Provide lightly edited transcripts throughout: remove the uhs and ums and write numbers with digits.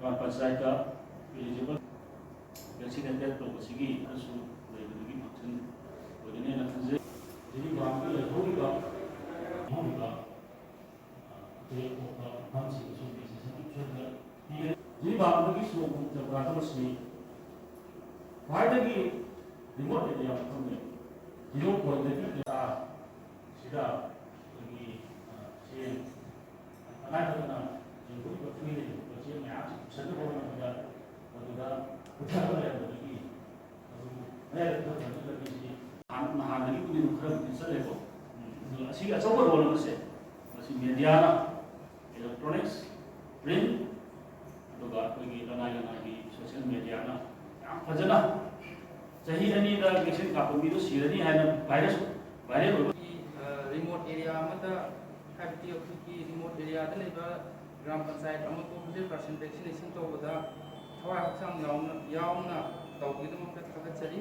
ग्राम पंचायत का eligible vaccinated तौबसिगी अरसु लेबदगी function ओदिने न खंजे जिनि बांगी होगा होगा ते को फंक्शन सु बिजिनेस छुदा जिनि बांगी सु जबरादस्ती फाइदगी रिमोट एरिया फंगे 0.3 सिदा की से अनाथना जिनको फ्री दे बच्चे में आज सभी को ना मधुरा उठा ले बल्कि मैं तो जानते लगी थी हम महानगरी को भी खरब चले को असली अच्छा को बोलने से असली मीडिया ना इलेक्ट्रॉनिक्स प्रिंट तो बात कोई लना की सोशल मीडिया ना फजना चाही अनी दा वैक्सीन का भी तो सीरनी है ना वायरस वायरल रिमोट एरिया हाबी की रिमोट एरिया ग्राम पंचायत को 100% वैक्सीनेशन तौबदा थवा हक्सांग तौबगीदमक थागतचरी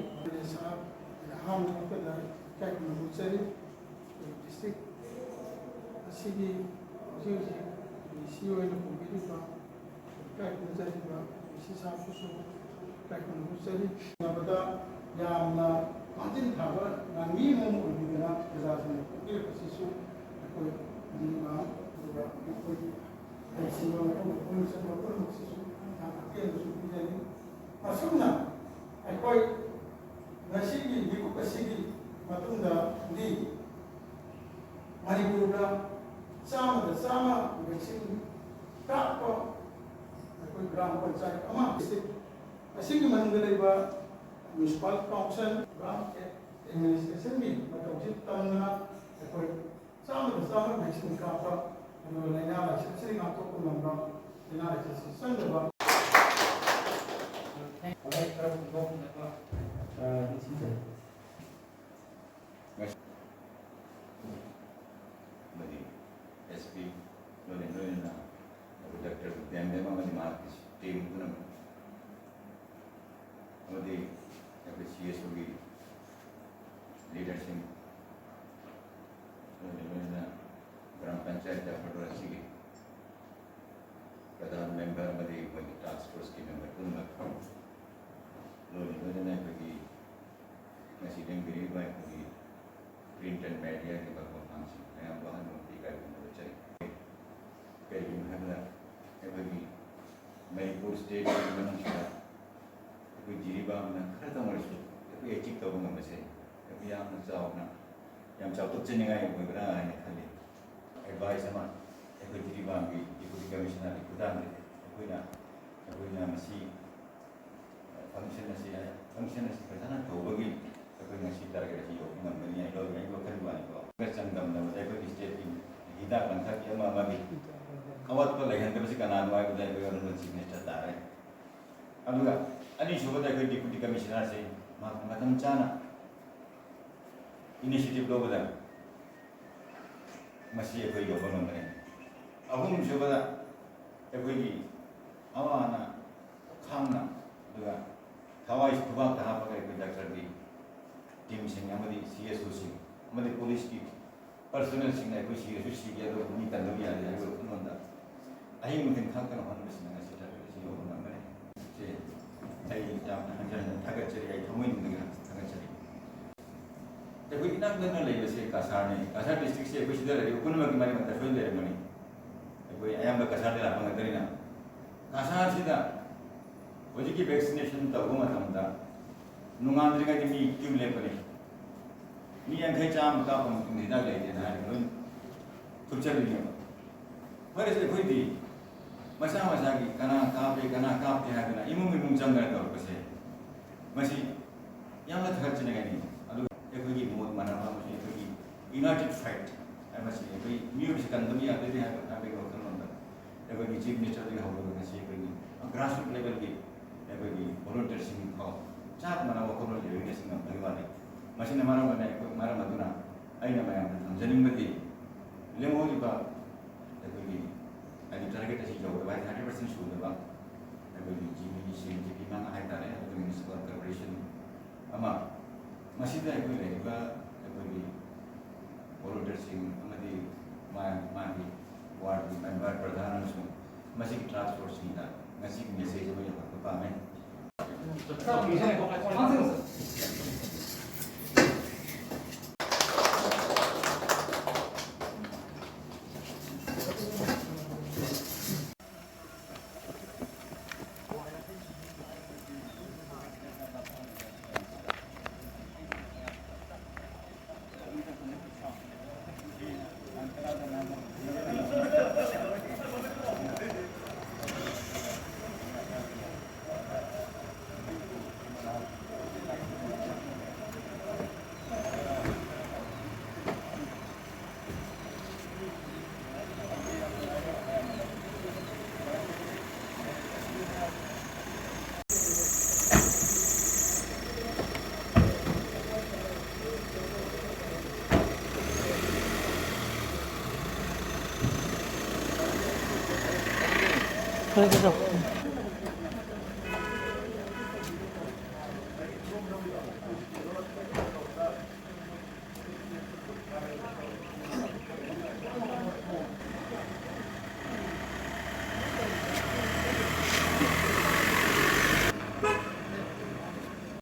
Mantin thaba nami mom ulbidana prasasana ke pasisu ko dima dua ko sima ko sama ko sisu ta ke su bijani asumna ai nasigi diku kasigi matunda di manipura sama vaccine ta ko gram panchayat ama asigi mangalaiba municipal council administration में मतलब जित तमन्ना कोई सामने vaccine का पर लेना है सिर्फ आप तो कुछ नंबर लेना है संदर्भ SP लोनेना डॉक्टर देमदेमा मनी मार्केट टीम पुनः मधी CSOB leadership ग्राम पंचायत फटोरसी प्रधान मेंबर मधी टास्क फोर्स की मेंबर लोने प्रिंट एंड मीडिया की फंक्शन मैं वाहन मणिपुर स्टेट जीरीबाम खर तमरसु एचिव तब से चाउतुचनीय खाली एडवाइस जीरीबाम की डिप्यूटी कमिश्नर की खुदान फंक्शन फजन तौबगी टारगेट योगनी वखलवानी चंगम स्टेट की हिदा लंथक अवत्प लेहनबी कनानो चीफ मिनिस्टर तारे अनीसुबद डिप्यूटी कमिश्नर से मतम चाना इनिशिएटिव लौबद योगने अहम सुबद अवाना खाना थवाई खुबाक हापग डॉक्टर की टीम CSO पुलिस की पर्सनल CSO सीगे मी तंदब यादे खुद अहिंग मुथिन खाकन होने थागचरी थमोई थागचरी इनाक लेबसे कासार डिस्ट्रिक्ट से पुनम की मरी मत सोई लेरमनी अयब कासार लापना कासार हजिक वैक्सीनेशन तब नुगाद्रीगे मी क्यू लेपने मी यंखै चाम काप हिदा लेना लोन थुचरी फरसे मसा मसा की कना कापे है इमुंग चंगना तौरपसे थगचने मोद मानव यूनाइटेड फाइट मूस कंदमी यादे वखल चीफ मिनिस्टर हो ग्रास रूट लेवल की वॉलंटियर्स चाप मना वखल लेवानी मरम थमजनी लेमोब टारगेट जो 30% सूदब GP मांग है municipal corporation volunteers ward member प्रधान टास्क फोर्स पामे 그래서